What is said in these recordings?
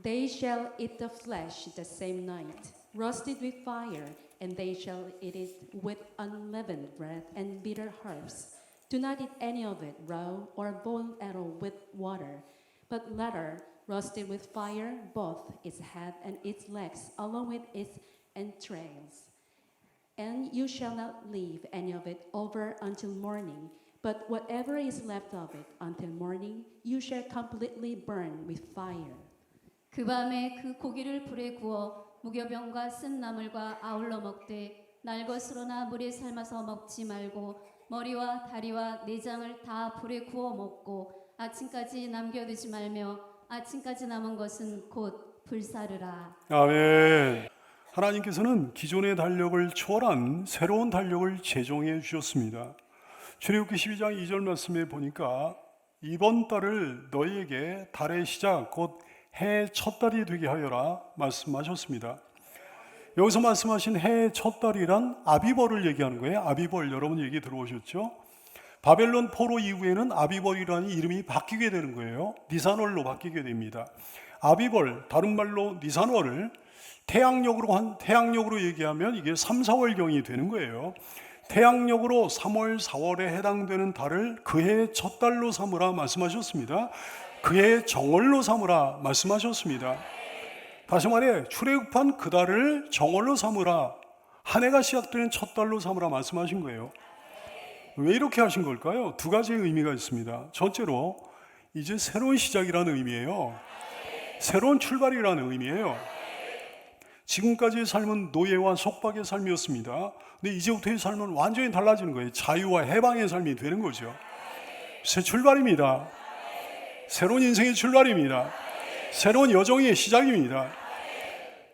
They shall eat the flesh the same night, roasted with fire, and they shall eat it with unleavened bread and bitter herbs. Do not eat any of it raw or boiled at all with water, but latter, roasted with fire, both its head and its legs, along with its entrails. And you shall not leave any of it over until morning, but whatever is left of it until morning, you shall completely burn with fire. 그 밤에 그 고기를 불에 구워 무교병과 쓴 나물과 아울러 먹되 날 것으로나 물에 삶아서 먹지 말고 머리와 다리와 내장을 다 불에 구워 먹고 아침까지 남겨두지 말며 아침까지 남은 것은 곧 불사르라. 아멘. 하나님께서는 기존의 달력을 초월한 새로운 달력을 제정해 주셨습니다. 출애굽기 12장 2절 말씀에 보니까 이번 달을 너희에게 달의 시작 곧 해의 첫 달이 되게 하여라 말씀하셨습니다. 여기서 말씀하신 해의 첫 달이란 아비벌을 얘기하는 거예요. 아비벌 여러분 얘기 들어오셨죠? 바벨론 포로 이후에는 아비벌이라는 이름이 바뀌게 되는 거예요. 니산월로 바뀌게 됩니다. 아비벌 다른 말로 니산월을 태양력으로 얘기하면 이게 3, 4월경이 되는 거예요. 태양력으로 3월, 4월에 해당되는 달을 그 해의 첫 달로 삼으라 말씀하셨습니다. 그 해의 정월로 삼으라 말씀하셨습니다. 다시 말해 출애굽한 그 달을 정월로 삼으라, 한 해가 시작되는 첫 달로 삼으라 말씀하신 거예요. 왜 이렇게 하신 걸까요? 두 가지의 의미가 있습니다. 첫째로 이제 새로운 시작이라는 의미예요. 새로운 출발이라는 의미예요. 지금까지의 삶은 노예와 속박의 삶이었습니다. 근데 이제부터의 삶은 완전히 달라지는 거예요. 자유와 해방의 삶이 되는 거죠. 새 출발입니다. 새로운 인생의 출발입니다. 새로운 여정의 시작입니다.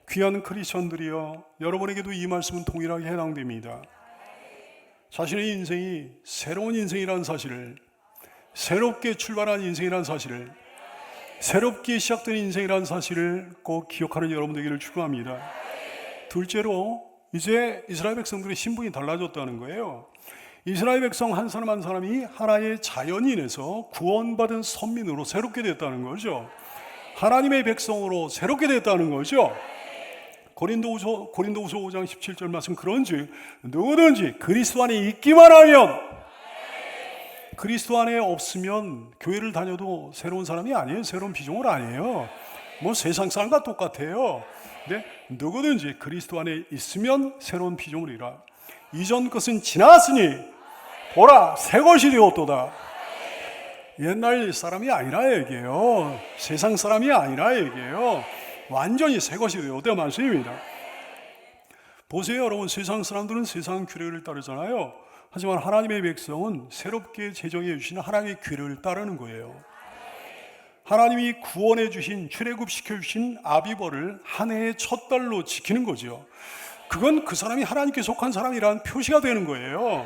귀한 크리스천들이여, 여러분에게도 이 말씀은 동일하게 해당됩니다. 자신의 인생이 새로운 인생이라는 사실을, 새롭게 출발한 인생이라는 사실을, 새롭게 시작된 인생이라는 사실을 꼭 기억하는 여러분 되기를 축원합니다. 둘째로 이제 이스라엘 백성들의 신분이 달라졌다는 거예요. 이스라엘 백성 한 사람 한 사람이 하나의 자연인에서 구원받은 선민으로 새롭게 됐다는 거죠. 하나님의 백성으로 새롭게 됐다는 거죠. 고린도후서 5장 17절 말씀, 그런즉 누구든지 그리스도 안에 있기만 하면, 그리스도 안에 없으면 교회를 다녀도 새로운 사람이 아니에요. 새로운 피조물 아니에요. 뭐 세상 사람과 똑같아요. 근데 누구든지 그리스도 안에 있으면 새로운 피조물이라. 이전 것은 지나갔으니 보라 새 것이 되었도다. 옛날 사람이 아니라 얘기해요. 세상 사람이 아니라 얘기해요. 완전히 새 것이 되었다 말씀입니다. 보세요 여러분, 세상 사람들은 세상 규례를 따르잖아요. 하지만 하나님의 백성은 새롭게 제정해 주신 하나님의 규례를 따르는 거예요. 하나님이 구원해 주신, 출애굽시켜 주신 아비벌을 한 해의 첫 달로 지키는 거죠. 그건 그 사람이 하나님께 속한 사람이라는 표시가 되는 거예요.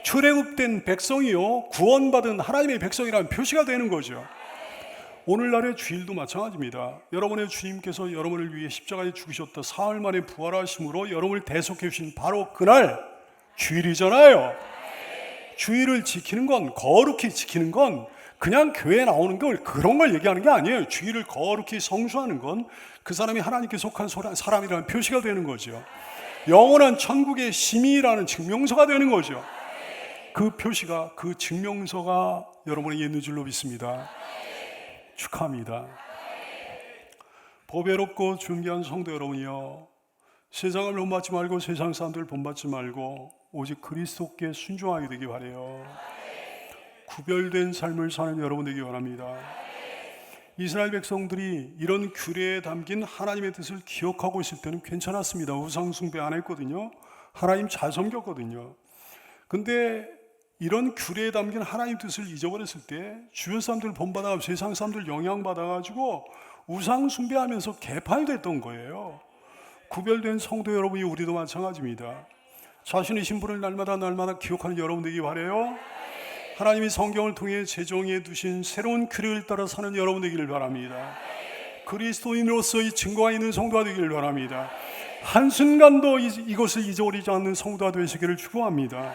출애굽된 백성이요, 구원받은 하나님의 백성이라는 표시가 되는 거죠. 오늘날의 주일도 마찬가지입니다. 여러분의 주님께서 여러분을 위해 십자가에 죽으셨다, 사흘 만에 부활하심으로 여러분을 대속해 주신 바로 그날 주일이잖아요. 주일을 지키는 건, 거룩히 지키는 건 그냥 교회에 나오는 걸, 그런 걸 얘기하는 게 아니에요. 주일을 거룩히 성수하는 건 그 사람이 하나님께 속한 사람이라는 표시가 되는 거죠. 영원한 천국의 시민이라는 증명서가 되는 거죠. 그 표시가, 그 증명서가 여러분에게 있는 줄로 믿습니다. 축하합니다. 보배롭고 존귀한 성도 여러분이여, 세상을 본받지 말고 세상 사람들 본받지 말고 오직 그리스도께 순종하게 되기 바라요. 구별된 삶을 사는 여러분 되기 원합니다. 이스라엘 백성들이 이런 규례에 담긴 하나님의 뜻을 기억하고 있을 때는 괜찮았습니다. 우상 숭배 안 했거든요. 하나님 잘 섬겼거든요. 근데 이런 규례에 담긴 하나님 뜻을 잊어버렸을 때 주변 사람들 본받아, 세상 사람들 영향받아가지고 우상 숭배하면서 개판이 됐던 거예요. 구별된 성도 여러분이 우리도 마찬가지입니다. 자신의 신분을 날마다 기억하는 여러분 되기 바라요. 하나님이 성경을 통해 제정해 두신 새로운 규례를 따라 사는 여러분 되기를 바랍니다. 그리스도인으로서의 증거가 있는 성도가 되기를 바랍니다. 한순간도 이것을 잊어버리지 않는 성도가 되시기를 축복합니다.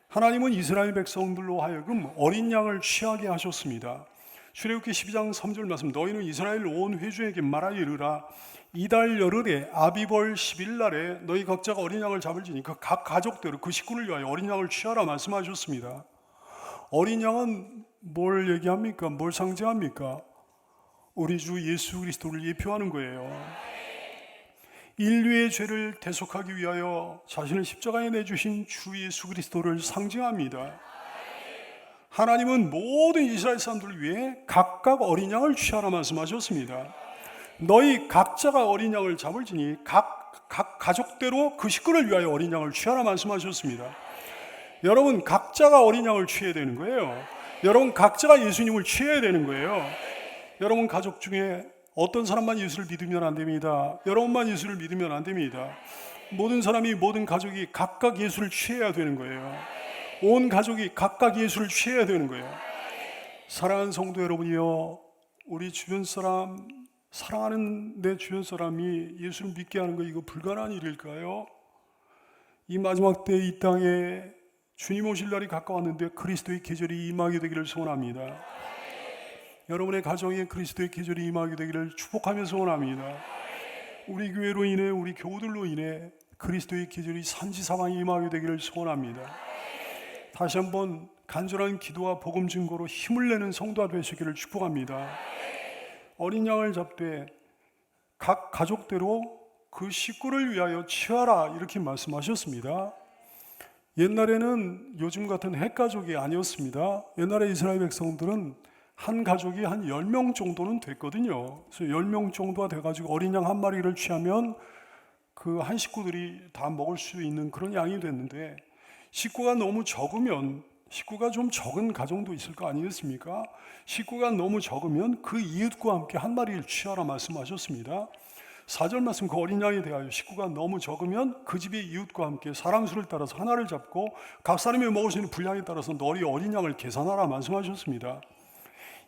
하나님은 이스라엘 백성들로 하여금 어린 양을 취하게 하셨습니다. 출애굽기 12장 3절 말씀, 너희는 이스라엘 온 회중에게 말하여 이르라. 이달 열흘에 아비벌 10일 날에 너희 각자가 어린 양을 잡을지니 그 각 가족대로 그 식구를 위하여 어린 양을 취하라 말씀하셨습니다. 어린 양은 뭘 얘기합니까? 뭘 상징합니까? 우리 주 예수 그리스도를 예표하는 거예요. 인류의 죄를 대속하기 위하여 자신을 십자가에 내주신 주 예수 그리스도를 상징합니다. 하나님은 모든 이스라엘 사람들을 위해 각각 어린 양을 취하라 말씀하셨습니다. 너희 각자가 어린 양을 잡을지니 각 가족대로 그 식구를 위하여 어린 양을 취하라 말씀하셨습니다. 여러분 각자가 어린 양을 취해야 되는 거예요. 여러분 각자가 예수님을 취해야 되는 거예요. 여러분 가족 중에 어떤 사람만 예수를 믿으면 안 됩니다. 여러분만 예수를 믿으면 안 됩니다. 모든 사람이, 모든 가족이 각각 예수를 취해야 되는 거예요. 온 가족이 각각 예수를 취해야 되는 거예요. 사랑하는 성도 여러분이요, 우리 주변 사람, 사랑하는 내 주변 사람이 예수를 믿게 하는 거 이거 불가능한 일일까요? 이 마지막 때 이 땅에 주님 오실 날이 가까웠는데 그리스도의 계절이 임하게 되기를 소원합니다. 여러분의 가정에 그리스도의 계절이 임하게 되기를 축복하며 소원합니다. 우리 교회로 인해, 우리 교우들로 인해 그리스도의 계절이 산지사방에 임하게 되기를 소원합니다. 다시 한번 간절한 기도와 복음 증거로 힘을 내는 성도가 되시기를 축복합니다. 어린 양을 잡되 각 가족대로 그 식구를 위하여 취하라 이렇게 말씀하셨습니다. 옛날에는 요즘 같은 핵가족이 아니었습니다. 옛날에 이스라엘 백성들은 한 가족이 한 10명 정도는 됐거든요. 그래서 10명 정도가 돼가지고 어린 양 한 마리를 취하면 그 한 식구들이 다 먹을 수 있는 그런 양이 됐는데, 식구가 너무 적으면, 식구가 좀 적은 가정도 있을 거 아니겠습니까? 식구가 너무 적으면 그 이웃과 함께 한 마리를 취하라 말씀하셨습니다. 4절 말씀, 그 어린 양에 대하여 식구가 너무 적으면 그 집의 이웃과 함께 사람 수를 따라서 하나를 잡고 각 사람이 먹을 수 있는 분량에 따라서 너희 어린 양을 계산하라 말씀하셨습니다.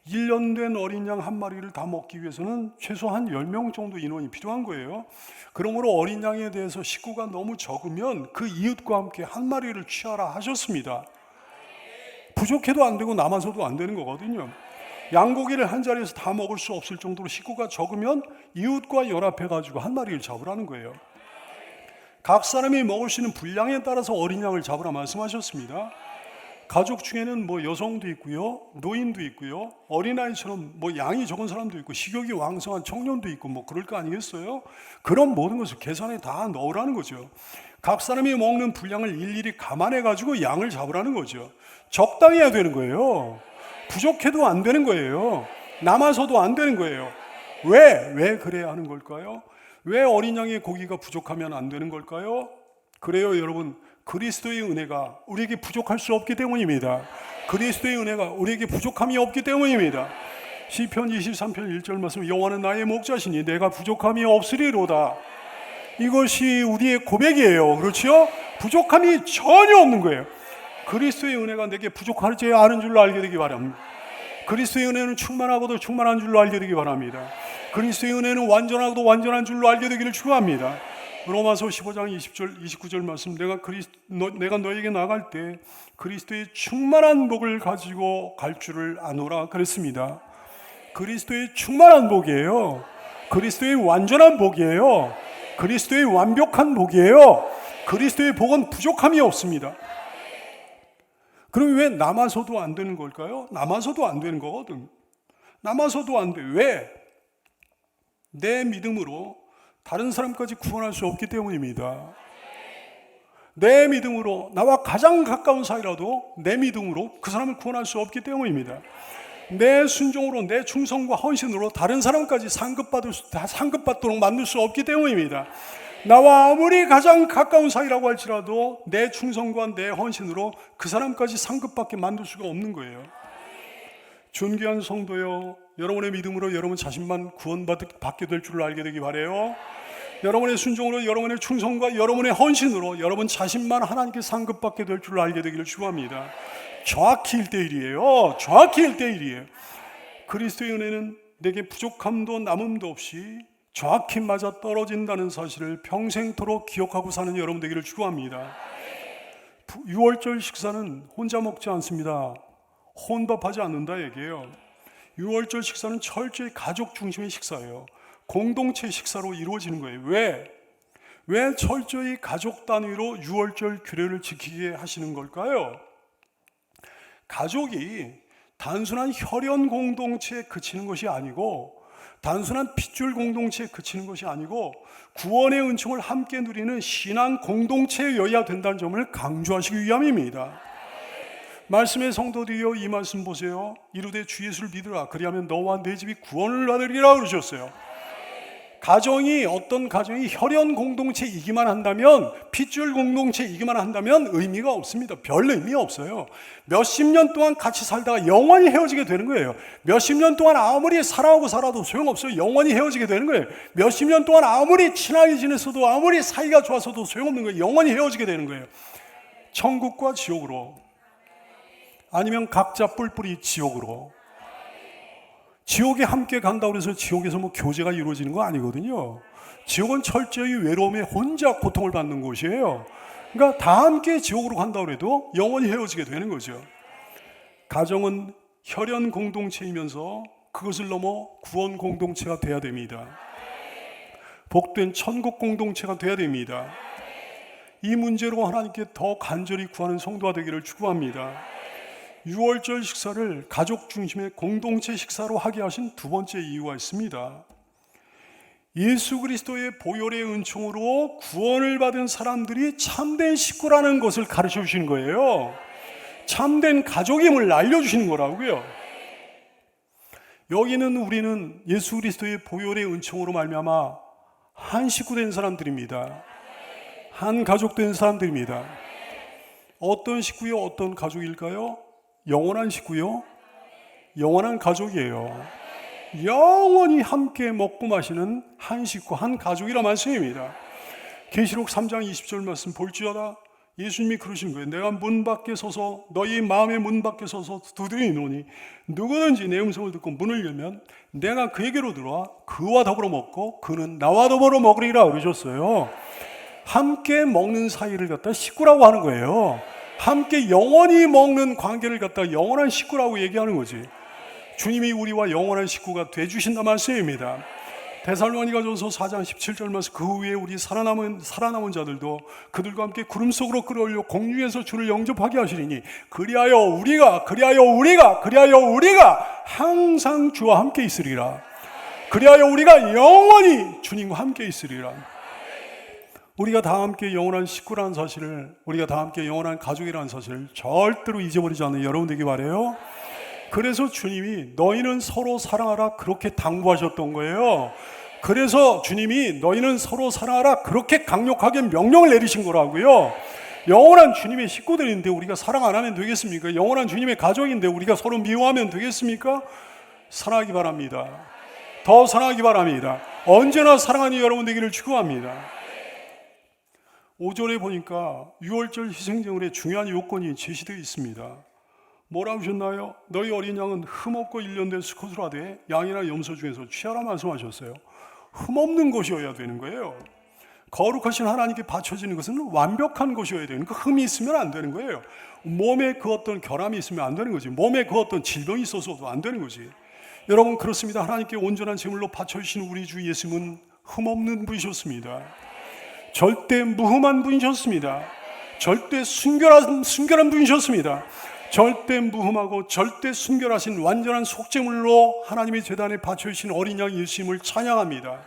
1년 된 어린 양 한 마리를 다 먹기 위해서는 최소한 10명 정도 인원이 필요한 거예요. 그러므로 어린 양에 대해서 식구가 너무 적으면 그 이웃과 함께 한 마리를 취하라 하셨습니다. 부족해도 안 되고 남아서도 안 되는 거거든요. 양고기를 한 자리에서 다 먹을 수 없을 정도로 식구가 적으면 이웃과 연합해가지고 한 마리를 잡으라는 거예요. 각 사람이 먹을 수 있는 분량에 따라서 어린 양을 잡으라 말씀하셨습니다. 가족 중에는 뭐 여성도 있고요, 노인도 있고요, 어린아이처럼 뭐 양이 적은 사람도 있고 식욕이 왕성한 청년도 있고 뭐 그럴 거 아니겠어요? 그런 모든 것을 계산에 다 넣으라는 거죠. 각 사람이 먹는 분량을 일일이 감안해 가지고 양을 잡으라는 거죠. 적당해야 되는 거예요. 부족해도 안 되는 거예요. 남아서도 안 되는 거예요. 왜 그래야 하는 걸까요? 왜 어린 양의 고기가 부족하면 안 되는 걸까요? 그래요, 여러분. 그리스도의 은혜가 우리에게 부족할 수 없기 때문입니다. 그리스도의 은혜가 우리에게 부족함이 없기 때문입니다. 시편 23편 1절 말씀, 여호와는 나의 목자시니 내가 부족함이 없으리로다. 이것이 우리의 고백이에요. 그렇죠? 부족함이 전혀 없는 거예요. 그리스도의 은혜가 내게 부족하지 않은 줄로 알게 되기 바랍니다. 그리스도의 은혜는 충만하고도 충만한 줄로 알게 되기 바랍니다. 그리스도의 은혜는 완전하고도 완전한 줄로 알게 되기를 축원합니다. 로마서 15장 20절 29절 말씀, 내가 너에게 나갈 때 그리스도의 충만한 복을 가지고 갈 줄을 아노라 그랬습니다. 그리스도의 충만한 복이에요. 그리스도의 완전한 복이에요. 그리스도의 완벽한 복이에요. 그리스도의 복은 부족함이 없습니다. 그럼 왜 남아서도 안 되는 걸까요? 남아서도 안 되는 거거든. 남아서도 안 돼. 왜? 내 믿음으로 다른 사람까지 구원할 수 없기 때문입니다. 내 믿음으로, 나와 가장 가까운 사이라도 내 믿음으로 그 사람을 구원할 수 없기 때문입니다. 내 순종으로, 내 충성과 헌신으로 다른 사람까지 상급받도록 만들 수 없기 때문입니다. 나와 아무리 가장 가까운 사이라고 할지라도 내 충성과 내 헌신으로 그 사람까지 상급받게 만들 수가 없는 거예요. 존귀한 성도요, 여러분의 믿음으로 여러분 자신만 구원받게 될 줄을 알게 되기 바라요. 여러분의 순종으로, 여러분의 충성과 여러분의 헌신으로 여러분 자신만 하나님께 상급받게 될 줄을 알게 되기를 축원합니다. 정확히 1대1이에요. 정확히 1대1이에요. 그리스도의 은혜는 내게 부족함도 남음도 없이 정확히 맞아 떨어진다는 사실을 평생토록 기억하고 사는 여러분 되기를 축원합니다. 6월절 식사는 혼자 먹지 않습니다. 혼밥하지 않는다 얘기해요. 유월절 식사는 철저히 가족 중심의 식사예요. 공동체 식사로 이루어지는 거예요. 왜 철저히 가족 단위로 유월절 규례를 지키게 하시는 걸까요? 가족이 단순한 혈연 공동체에 그치는 것이 아니고, 단순한 핏줄 공동체에 그치는 것이 아니고, 구원의 은총을 함께 누리는 신앙 공동체여야 된다는 점을 강조하시기 위함입니다. 말씀의 성도들이여, 이 말씀 보세요. 이르되 주 예수를 믿으라, 그리하면 너와 내 집이 구원을 받으리라 그러셨어요. 어떤 가정이 혈연 공동체이기만 한다면, 핏줄 공동체이기만 한다면 의미가 없습니다. 별 의미 없어요. 몇십 년 동안 같이 살다가 영원히 헤어지게 되는 거예요. 몇십 년 동안 아무리 사랑하고 살아도 소용없어요. 영원히 헤어지게 되는 거예요. 몇십 년 동안 아무리 친하게 지냈어도, 아무리 사이가 좋아서도 소용없는 거예요. 영원히 헤어지게 되는 거예요. 천국과 지옥으로, 아니면 각자 뿔뿔이 지옥으로. 지옥에 함께 간다고 해서 지옥에서 교제가 이루어지는 거 아니거든요. 지옥은 철저히 외로움에 혼자 고통을 받는 곳이에요. 그러니까 다 함께 지옥으로 간다고 해도 영원히 헤어지게 되는 거죠. 가정은 혈연 공동체이면서 그것을 넘어 구원 공동체가 돼야 됩니다. 복된 천국 공동체가 돼야 됩니다. 이 문제로 하나님께 더 간절히 구하는 성도가 되기를 축복합니다. 유월절 식사를 가족 중심의 공동체 식사로 하게 하신 두 번째 이유가 있습니다. 예수 그리스도의 보혈의 은총으로 구원을 받은 사람들이 참된 식구라는 것을 가르쳐 주시는 거예요. 참된 가족임을 알려주시는 거라고요. 여기는 우리는 예수 그리스도의 보혈의 은총으로 말미암아 한 식구 된 사람들입니다. 한 가족 된 사람들입니다. 어떤 식구요? 어떤 가족일까요? 영원한 식구요? 영원한 가족이에요. 영원히 함께 먹고 마시는 한 식구, 한 가족이라 말씀입니다. 계시록 3장 20절 말씀 볼지어다 예수님이 그러시는 거예요. 내가 문 밖에 서서, 너희 마음의 문 밖에 서서 두드리노니 누구든지 내 음성을 듣고 문을 열면 내가 그에게로 들어와 그와 더불어 먹고 그는 나와 더불어 먹으리라 그러셨어요. 함께 먹는 사이를 갖다 식구라고 하는 거예요. 함께 영원히 먹는 관계를 갖다 영원한 식구라고 얘기하는 거지. 주님이 우리와 영원한 식구가 되주신다 말씀입니다. 데살로니가전서 4장 17절 말씀, 그 후에 우리 살아남은 자들도 그들과 함께 구름 속으로 끌어올려 공중에서 주를 영접하게 하시리니 그리하여 우리가 항상 주와 함께 있으리라. 그리하여 우리가 영원히 주님과 함께 있으리라. 우리가 다 함께 영원한 식구라는 사실을, 우리가 다 함께 영원한 가족이라는 사실을 절대로 잊어버리지 않는 여러분 되기 바라요. 그래서 주님이 너희는 서로 사랑하라 그렇게 당부하셨던 거예요. 그래서 주님이 너희는 서로 사랑하라 그렇게 강력하게 명령을 내리신 거라고요. 영원한 주님의 식구들인데 우리가 사랑 안 하면 되겠습니까? 영원한 주님의 가족인데 우리가 서로 미워하면 되겠습니까? 사랑하기 바랍니다. 더 사랑하기 바랍니다. 언제나 사랑하는 여러분 되기를 축복합니다. 5절에 보니까 유월절 희생제물의 중요한 요건이 제시되어 있습니다. 뭐라고 하셨나요? 너희 어린 양은 흠없고 일련된 수컷으로 하되 양이나 염소 중에서 취하라 말씀하셨어요. 흠없는 것이어야 되는 거예요. 거룩하신 하나님께 바쳐지는 것은 완벽한 것이어야 되는 거예요. 흠이 있으면 안 되는 거예요. 몸에 그 어떤 결함이 있으면 안 되는 거지. 몸에 그 어떤 질병이 있어서도 안 되는 거지. 여러분 그렇습니다. 하나님께 온전한 제물로 바쳐주신 우리 주 예수님은 흠없는 분이셨습니다. 절대 무흠한 분이셨습니다. 절대 순결한 분이셨습니다. 절대 무흠하고 절대 순결하신 완전한 속죄물로 하나님의 제단에 바쳐주신 어린 양 예수님을 찬양합니다.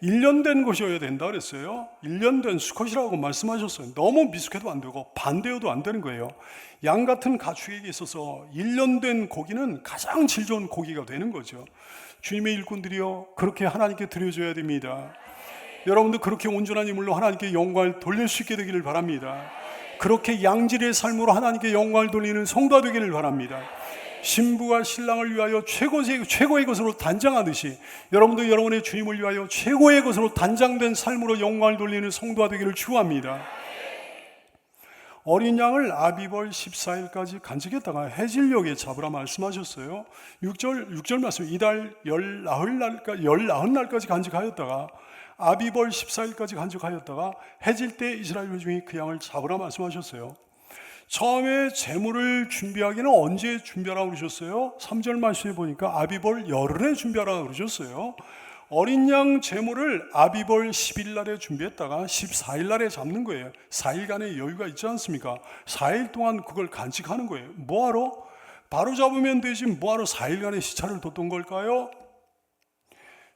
1년 된 것이어야 된다 그랬어요. 1년 된 수컷이라고 말씀하셨어요. 너무 미숙해도 안 되고 반대여도 안 되는 거예요. 양 같은 가축에게 있어서 1년 된 고기는 가장 질 좋은 고기가 되는 거죠. 주님의 일꾼들이여 그렇게 하나님께 드려줘야 됩니다. 여러분도 그렇게 온전한 인물로 하나님께 영광을 돌릴 수 있게 되기를 바랍니다. 그렇게 양질의 삶으로 하나님께 영광을 돌리는 성도가 되기를 바랍니다. 신부가 신랑을 위하여 최고의 것으로 단장하듯이 여러분도 여러분의 주님을 위하여 최고의 것으로 단장된 삶으로 영광을 돌리는 성도가 되기를 축원합니다. 어린 양을 아비벌 14일까지 간직했다가 해질녘에 잡으라 말씀하셨어요. 6절 말씀, 이달 19날까지 간직하였다가 아비벌 14일까지 간직하였다가 해질 때 이스라엘 중에 그 양을 잡으라 말씀하셨어요. 처음에 제물을 준비하기는 언제 준비하라고 그러셨어요? 3절 말씀에 보니까 아비벌 열흘에 준비하라고 그러셨어요. 어린 양 제물을 아비벌 10일 날에 준비했다가 14일 날에 잡는 거예요. 4일간의 여유가 있지 않습니까? 4일 동안 그걸 간직하는 거예요. 뭐하러? 바로 잡으면 되지 뭐하러 4일간의 시차를 뒀던 걸까요?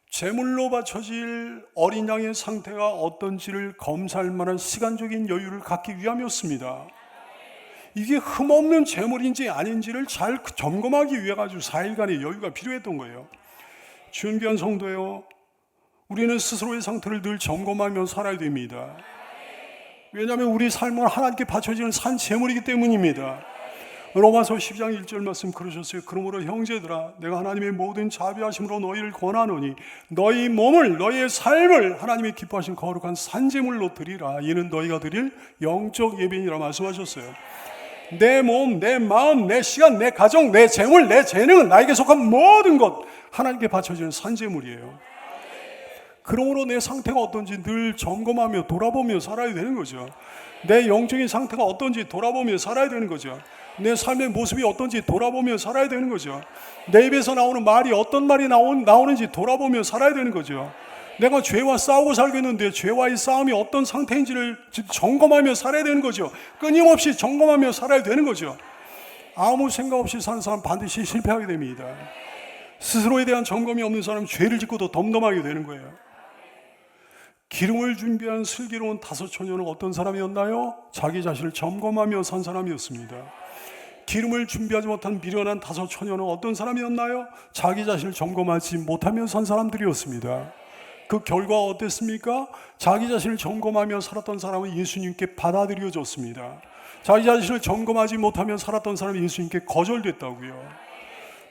제물로 바쳐질 어린 양의 상태가 어떤지를 검사할 만한 시간적인 여유를 갖기 위함이었습니다. 이게 흠없는 제물인지 아닌지를 잘 점검하기 위해 가지고 4일간의 여유가 필요했던 거예요. 존귀한 성도요, 우리는 스스로의 상태를 늘 점검하며 살아야 됩니다. 왜냐하면 우리 삶은 하나님께 바쳐지는 산 제물이기 때문입니다. 로마서 12장 1절 말씀 그러셨어요. 그러므로 형제들아, 내가 하나님의 모든 자비하심으로 너희를 권하노니 너희 몸을, 너희의 삶을 하나님의 기뻐하신 거룩한 산제물로 드리라. 이는 너희가 드릴 영적 예배니라 말씀하셨어요. 내 몸, 내 마음, 내 시간, 내 가정, 내 재물, 내 재능, 나에게 속한 모든 것 하나님께 바쳐지는 산제물이에요. 그러므로 내 상태가 어떤지 늘 점검하며 돌아보며 살아야 되는 거죠. 내 영적인 상태가 어떤지 돌아보며 살아야 되는 거죠. 내 삶의 모습이 어떤지 돌아보며 살아야 되는 거죠. 내 입에서 나오는 말이 어떤 말이 나오는지 돌아보며 살아야 되는 거죠. 내가 죄와 싸우고 살고 있는데 죄와의 싸움이 어떤 상태인지를 점검하며 살아야 되는 거죠. 끊임없이 점검하며 살아야 되는 거죠. 아무 생각 없이 사는 사람 반드시 실패하게 됩니다. 스스로에 대한 점검이 없는 사람은 죄를 짓고도 덤덤하게 되는 거예요. 기름을 준비한 슬기로운 다섯 처녀는 어떤 사람이었나요? 자기 자신을 점검하며 산 사람이었습니다. 기름을 준비하지 못한 미련한 다섯 처녀는 어떤 사람이었나요? 자기 자신을 점검하지 못하며 산 사람들이었습니다. 그 결과가 어땠습니까? 자기 자신을 점검하며 살았던 사람은 예수님께 받아들여졌습니다. 자기 자신을 점검하지 못하며 살았던 사람은 예수님께 거절됐다고요.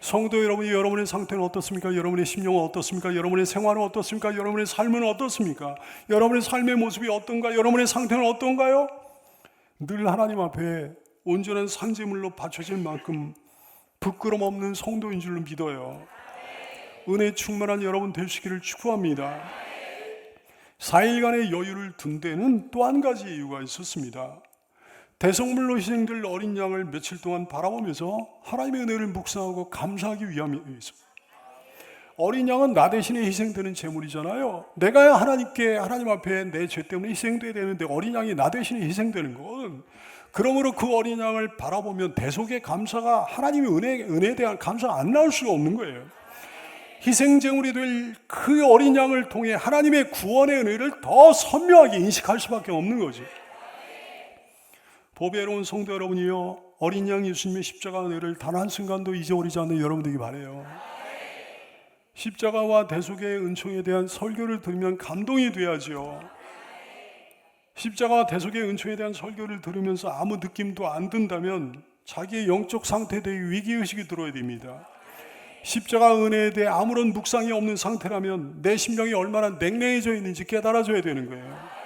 성도 여러분이, 여러분의 상태는 어떻습니까? 여러분의 심령은 어떻습니까? 여러분의 생활은 어떻습니까? 여러분의 삶은 어떻습니까? 여러분의 삶의 모습이 어떤가? 여러분의 상태는 어떤가요? 늘 하나님 앞에 온전한 산제물로 바쳐질 만큼 부끄럼 없는 성도인 줄로 믿어요. 은혜 충만한 여러분 되시기를 축복합니다. 4일간의 여유를 둔 데는 또 한 가지 이유가 있었습니다. 대성물로 희생될 어린 양을 며칠 동안 바라보면서 하나님의 은혜를 묵상하고 감사하기 위함이었습니다. 어린 양은 나 대신에 희생되는 제물이잖아요. 내가 하나님 앞에 내 죄 때문에 희생돼야 되는데 어린 양이 나 대신에 희생되는 건, 그러므로 그 어린 양을 바라보면 대속의 감사가, 하나님의 은혜에 대한 감사가 안 나올 수가 없는 거예요. 희생제물이 될 그 어린 양을 통해 하나님의 구원의 은혜를 더 선명하게 인식할 수밖에 없는 거지. 보배로운 성도 여러분이요, 어린 양 예수님의 십자가 은혜를 단 한순간도 잊어버리지 않는 여러분 되기 바라요. 십자가와 대속의 은총에 대한 설교를 들으면 감동이 돼야죠. 십자가와 대속의 은총에 대한 설교를 들으면서 아무 느낌도 안 든다면 자기의 영적 상태에 대해 위기의식이 들어야 됩니다. 십자가 은혜에 대해 아무런 묵상이 없는 상태라면 내 심령이 얼마나 냉랭해져 있는지 깨달아줘야 되는 거예요.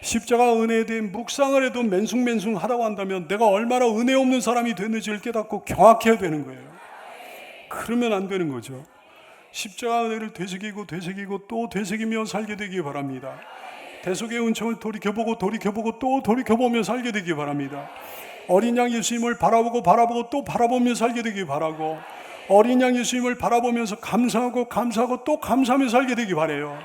십자가 은혜에 대해 묵상을 해도 맨숭맨숭 하다고 한다면 내가 얼마나 은혜 없는 사람이 됐는지를 깨닫고 경악해야 되는 거예요. 그러면 안 되는 거죠. 십자가 은혜를 되새기고 또 되새기며 살게 되기 바랍니다. 대속의 은총을 돌이켜보고 또 돌이켜보며 살게 되기 바랍니다. 어린 양 예수님을 바라보고 또 바라보며 살게 되기 바라고, 어린 양 예수님을 바라보면서 감사하고 또 감사하며 살게 되기 바라요.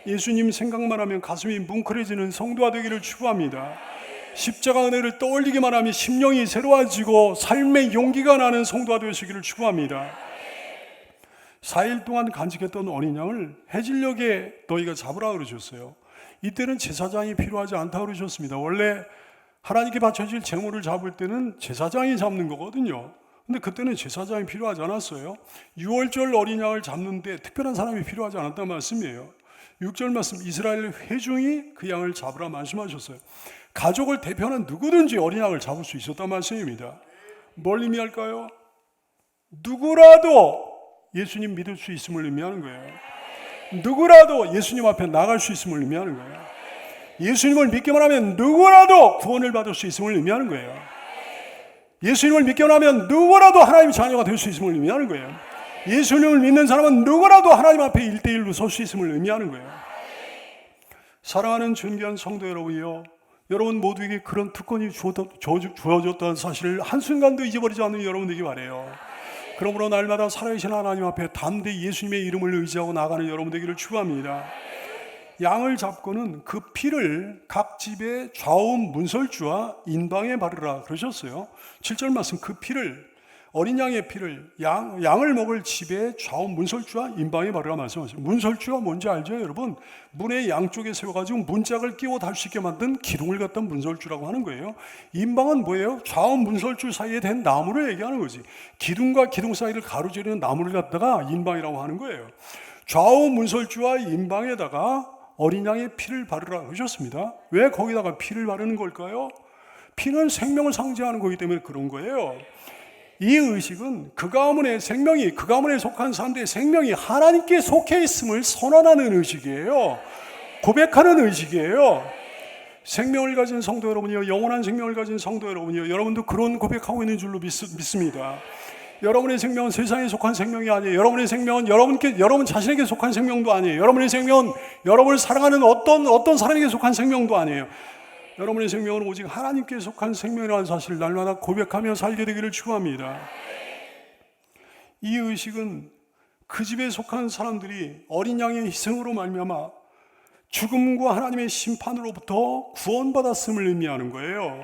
예수님 생각만 하면 가슴이 뭉클해지는 성도가 되기를 축복합니다. 십자가 은혜를 떠올리기만 하면 심령이 새로워지고 삶의 용기가 나는 성도가 되시기를 축복합니다. 4일 동안 간직했던 어린 양을 해질녘에 너희가 잡으라 그러셨어요. 이때는 제사장이 필요하지 않다고 그러셨습니다. 원래 하나님께 바쳐질 제물을 잡을 때는 제사장이 잡는 거거든요. 근데 그때는 제사장이 필요하지 않았어요. 6월절 어린 양을 잡는데 특별한 사람이 필요하지 않았다는 말씀이에요. 6절 말씀, 이스라엘 회중이 그 양을 잡으라 말씀하셨어요. 가족을 대표하는 누구든지 어린 양을 잡을 수 있었단 말씀입니다. 뭘 의미할까요? 누구라도 예수님 믿을 수 있음을 의미하는 거예요. 누구라도 예수님 앞에 나갈 수 있음을 의미하는 거예요. 예수님을 믿기만 하면 누구라도 구원을 받을 수 있음을 의미하는 거예요. 예수님을 믿기만 하면 누구라도 하나님의 자녀가 될 수 있음을 의미하는 거예요. 예수님을 믿는 사람은 누구라도 하나님 앞에 1대1로 설 수 있음을 의미하는 거예요. 사랑하는 존귀한 성도 여러분이요, 여러분 모두에게 그런 특권이 주어졌다는 사실을 한순간도 잊어버리지 않는 여러분 되기 바라요. 그러므로 날마다 살아계신 하나님 앞에 담대히 예수님의 이름을 의지하고 나가는 여러분 되기를 축원합니다. 양을 잡고는 그 피를 각 집의 좌우 문설주와 인방에 바르라 그러셨어요. 7절 말씀, 그 피를, 어린 양의 피를 양을 먹을 집의 좌우 문설주와 인방에 바르라 말씀하셨어요. 문설주가 뭔지 알죠 여러분? 문의 양쪽에 세워가지고 문짝을 끼워 달 수 있게 만든 기둥을 갖던 문설주라고 하는 거예요. 인방은 뭐예요? 좌우 문설주 사이에 된 나무를 얘기하는 거지. 기둥과 기둥 사이를 가로지르는 나무를 갖다가 인방이라고 하는 거예요. 좌우 문설주와 인방에다가 어린 양의 피를 바르라 하셨습니다. 왜 거기다가 피를 바르는 걸까요? 피는 생명을 상징하는 거기 때문에 그런 거예요. 이 의식은 그 가문의 생명이, 그 가문에 속한 사람들의 생명이 하나님께 속해 있음을 선언하는 의식이에요. 고백하는 의식이에요. 생명을 가진 성도 여러분이요, 영원한 생명을 가진 성도 여러분이요, 여러분도 그런 고백하고 있는 줄로 믿습니다. 여러분의 생명은 세상에 속한 생명이 아니에요. 여러분의 생명은 여러분 자신에게 속한 생명도 아니에요. 여러분의 생명은 여러분을 사랑하는 어떤 사람에게 속한 생명도 아니에요. 여러분의 생명은 오직 하나님께 속한 생명이라는 사실을 날마다 고백하며 살게 되기를 축원합니다. 이 의식은 그 집에 속한 사람들이 어린 양의 희생으로 말미암아 죽음과 하나님의 심판으로부터 구원받았음을 의미하는 거예요.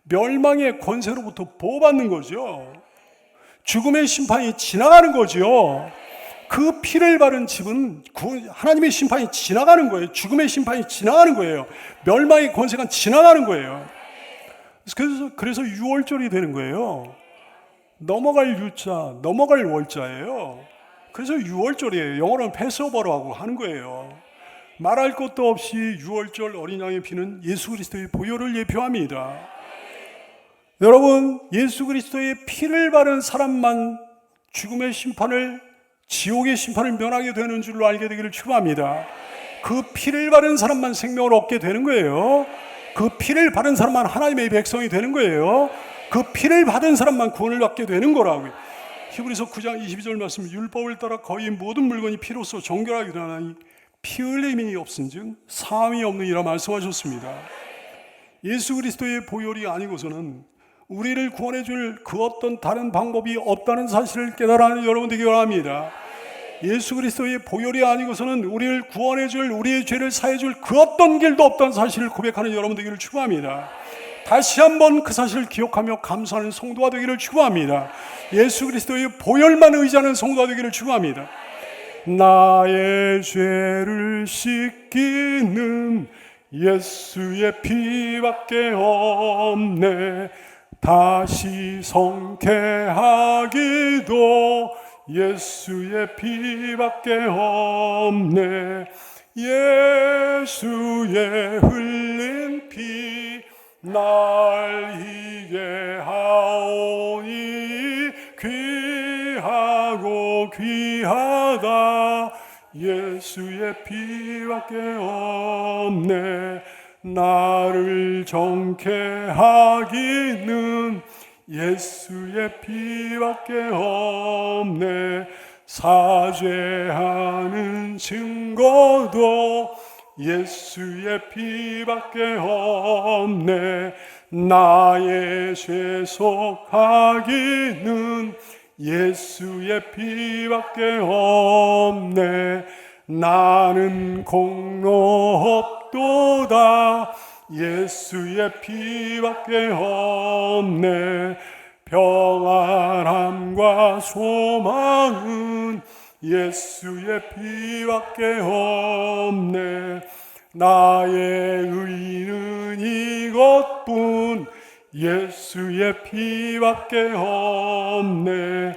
멸망의 권세로부터 보호받는 거죠. 죽음의 심판이 지나가는 거죠. 그 피를 바른 집은 하나님의 심판이 지나가는 거예요. 죽음의 심판이 지나가는 거예요. 멸망의 권세가 지나가는 거예요. 그래서 유월절이 되는 거예요. 넘어갈 유자, 넘어갈 월자예요. 그래서 유월절이에요. 영어로는 패스오버라고 하는 거예요. 말할 것도 없이 유월절 어린 양의 피는 예수 그리스도의 보혈을 예표합니다. 여러분, 예수 그리스도의 피를 바른 사람만 죽음의 심판을, 지옥의 심판을 면하게 되는 줄로 알게 되기를 축원합니다. 그 피를 바른 사람만 생명을 얻게 되는 거예요. 그 피를 바른 사람만 하나님의 백성이 되는 거예요. 그 피를 받은 사람만 구원을 받게 되는 거라고요. 히브리서 9장 22절 말씀, 율법을 따라 거의 모든 물건이 피로써 정결하게 되나니 피 흘림이 없은즉 사함이 없느니라 말씀하셨습니다. 예수 그리스도의 보혈이 아니고서는 우리를 구원해 줄 그 어떤 다른 방법이 없다는 사실을 깨달아는 여러분 되기 바랍니다. 예수 그리스도의 보혈이 아니고서는 우리를 구원해 줄, 우리의 죄를 사해 줄 그 어떤 길도 없다는 사실을 고백하는 여러분 되기를 축원합니다. 다시 한번 그 사실을 기억하며 감사하는 성도가 되기를 축원합니다. 예수 그리스도의 보혈만 의지하는 성도가 되기를 축원합니다. 나의 죄를 씻기는 예수의 피밖에 없네. 다시 성케하기도 예수의 피밖에 없네. 예수의 흘린 피 날 희게 하오니 귀하고 귀하다. 예수의 피밖에 없네. 나를 정케 하기는 예수의 피밖에 없네. 사죄하는 증거도 예수의 피밖에 없네. 나의 죄 속하기는 예수의 피밖에 없네. 나는 공로 없도다. 예수의 피밖에 없네. 평안함과 소망은 예수의 피밖에 없네. 나의 의는 이것뿐 예수의 피밖에 없네.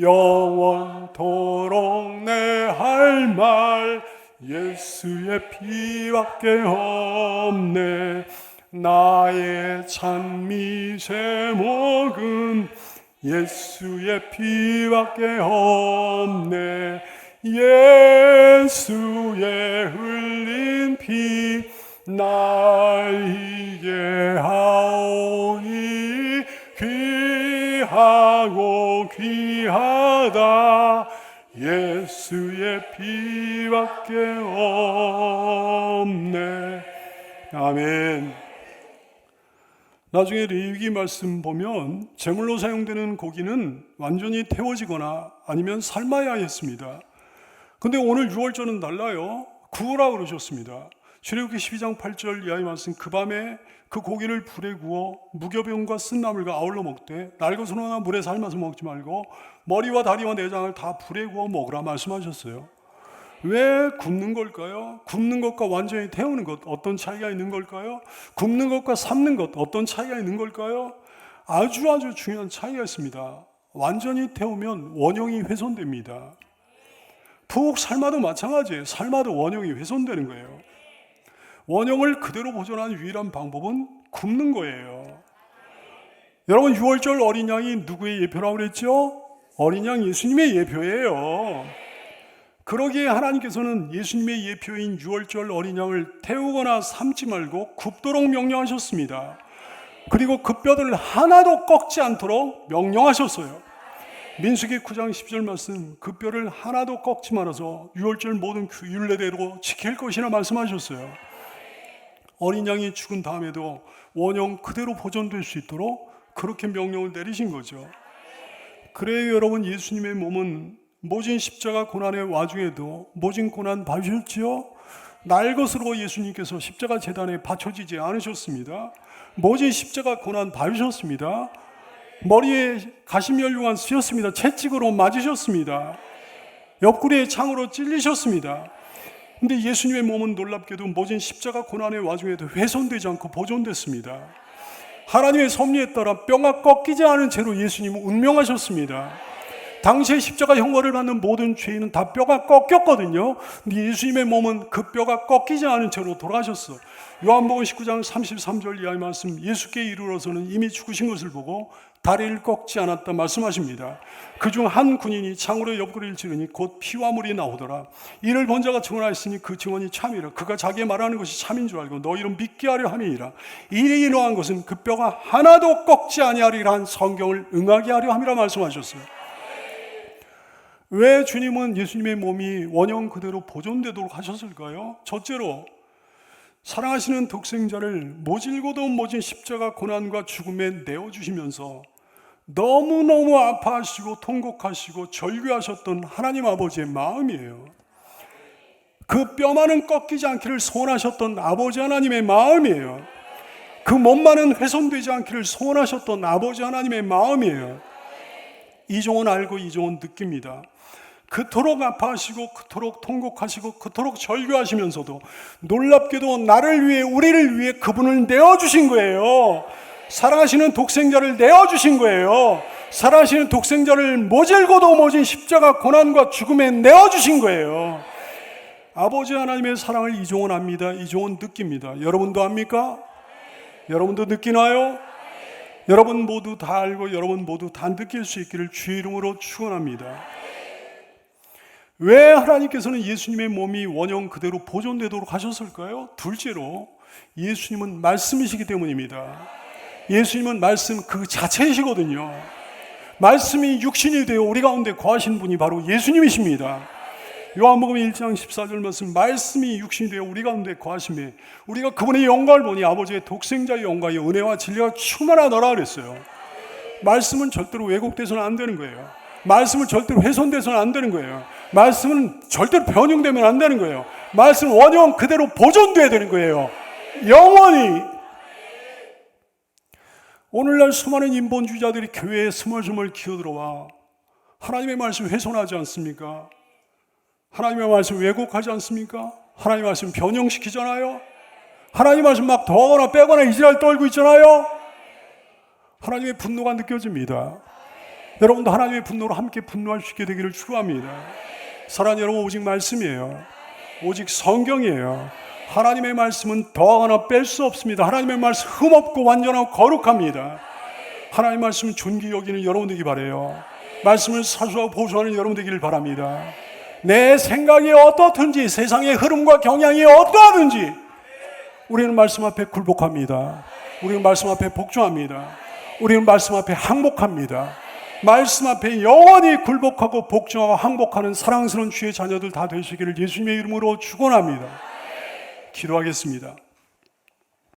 영원토록 내 할 말 예수의 피밖에 없네. 나의 찬미 제목은 예수의 피밖에 없네. 예수의 흘린 피 날 희게 하오니 귀하고 귀하다. 예수의 피밖에 없네. 아멘. 나중에 레위기 말씀 보면 제물로 사용되는 고기는 완전히 태워지거나 아니면 삶아야 했습니다. 근데 오늘 유월절은 달라요. 구우라 그러셨습니다. 출애굽기 12장 8절 이하의 말씀, 그 밤에 그 고기를 불에 구워 무교병과 쓴나물과 아울러 먹되 날것으로나 물에 삶아서 먹지 말고 머리와 다리와 내장을 다 불에 구워 먹으라 말씀하셨어요. 왜 굽는 걸까요? 굽는 것과 완전히 태우는 것 어떤 차이가 있는 걸까요? 굽는 것과 삶는 것 어떤 차이가 있는 걸까요? 아주 중요한 차이가 있습니다. 완전히 태우면 원형이 훼손됩니다. 푹 삶아도 마찬가지예요. 삶아도 원형이 훼손되는 거예요. 원형을 그대로 보존하는 유일한 방법은 굽는 거예요. 여러분, 유월절 어린 양이 누구의 예표라고 그랬죠? 어린 양 예수님의 예표예요. 그러기에 하나님께서는 예수님의 예표인 유월절 어린 양을 태우거나 삶지 말고 굽도록 명령하셨습니다. 그리고 그 뼈들을 하나도 꺾지 않도록 명령하셨어요. 민수기 9장 10절 말씀, 그 뼈를 하나도 꺾지 말아서 유월절 모든 율례대로 지킬 것이라 말씀하셨어요. 어린 양이 죽은 다음에도 원형 그대로 보존될 수 있도록 그렇게 명령을 내리신 거죠. 그래요, 여러분, 예수님의 몸은 모진 십자가 고난의 와중에도 모진 고난 받으셨지요? 날것으로 예수님께서 십자가 제단에 받쳐지지 않으셨습니다. 모진 십자가 고난 받으셨습니다. 머리에 가시면류관 쓰셨습니다. 채찍으로 맞으셨습니다. 옆구리에 창으로 찔리셨습니다. 근데 예수님의 몸은 놀랍게도 모진 십자가 고난의 와중에도 훼손되지 않고 보존됐습니다. 하나님의 섭리에 따라 뼈가 꺾이지 않은 채로 예수님은 운명하셨습니다. 당시에 십자가 형벌을 받는 모든 죄인은 다 뼈가 꺾였거든요. 근데 예수님의 몸은 그 뼈가 꺾이지 않은 채로 돌아가셨어. 요한복음 19장 33절 이하의 말씀, 예수께 이르러서는 이미 죽으신 것을 보고 다리를 꺾지 않았다 말씀하십니다. 그중 한 군인이 창으로 옆구리를 찌르니 곧 피와 물이 나오더라. 이를 본 자가 증언하였으니 그 증언이 참이라. 그가 자기 말하는 것이 참인 줄 알고 너희는 믿게 하려 함이니라. 이에 이러한 것은 그 뼈가 하나도 꺾지 아니하리라 한 성경을 응하게 하려 함이라 말씀하셨어요. 왜 주님은 예수님의 몸이 원형 그대로 보존되도록 하셨을까요? 첫째로 사랑하시는 독생자를 모질고도 모진 십자가 고난과 죽음에 내어주시면서 너무너무 아파하시고 통곡하시고 절규하셨던 하나님 아버지의 마음이에요. 그 뼈만은 꺾이지 않기를 소원하셨던 아버지 하나님의 마음이에요. 그 몸만은 훼손되지 않기를 소원하셨던 아버지 하나님의 마음이에요. 이종은 알고 이종은 느낍니다. 그토록 아파하시고 그토록 통곡하시고 그토록 절규하시면서도 놀랍게도 나를 위해 우리를 위해 그분을 내어주신 거예요. 사랑하시는 독생자를 내어주신 거예요. 사랑하시는 독생자를 모질고도 모진 십자가 고난과 죽음에 내어주신 거예요. 아버지 하나님의 사랑을 이종은 압니다. 이종은 느낍니다. 여러분도 압니까? 여러분도 느끼나요? 여러분 모두 다 알고 여러분 모두 다 느낄 수 있기를 주의 이름으로 축원합니다. 왜 하나님께서는 예수님의 몸이 원형 그대로 보존되도록 하셨을까요? 둘째로 예수님은 말씀이시기 때문입니다. 예수님은 말씀 그 자체이시거든요. 말씀이 육신이 되어 우리 가운데 거하신 분이 바로 예수님이십니다. 요한복음 1장 14절 말씀, 말씀이 육신이 되어 우리 가운데 거하심에 우리가 그분의 영광을 보니 아버지의 독생자의 영광이 은혜와 진리가 충만하더라 그랬어요. 말씀은 절대로 왜곡돼서는 안 되는 거예요. 말씀은 절대로 훼손돼서는 안 되는 거예요. 말씀은 절대로 변형되면 안 되는 거예요. 말씀은 원형 그대로 보존돼야 되는 거예요. 영원히. 오늘날 수많은 인본주의자들이 교회에 스멀스멀 기어들어와 하나님의 말씀 훼손하지 않습니까? 하나님의 말씀 왜곡하지 않습니까? 하나님의 말씀 변형시키잖아요. 하나님의 말씀 막 더하거나 빼거나 이지랄 떨고 있잖아요. 하나님의 분노가 느껴집니다. 여러분도 하나님의 분노로 함께 분노할 수 있게 되기를 축원합니다. 사랑하는 여러분, 오직 말씀이에요. 오직 성경이에요. 하나님의 말씀은 더하거나 뺄 수 없습니다. 하나님의 말씀 흠없고 완전하고 거룩합니다. 하나님의 말씀은 존귀 여기는 여러분 되기 바라요. 말씀을 사수하고 보수하는 여러분 되기를 바랍니다. 내 생각이 어떻든지 세상의 흐름과 경향이 어떠하든지 우리는 말씀 앞에 굴복합니다. 우리는 말씀 앞에 복종합니다. 우리는 말씀 앞에 항복합니다. 말씀 앞에 영원히 굴복하고 복종하고 항복하는 사랑스러운 주의 자녀들 다 되시기를 예수님의 이름으로 축원합니다. 기도하겠습니다.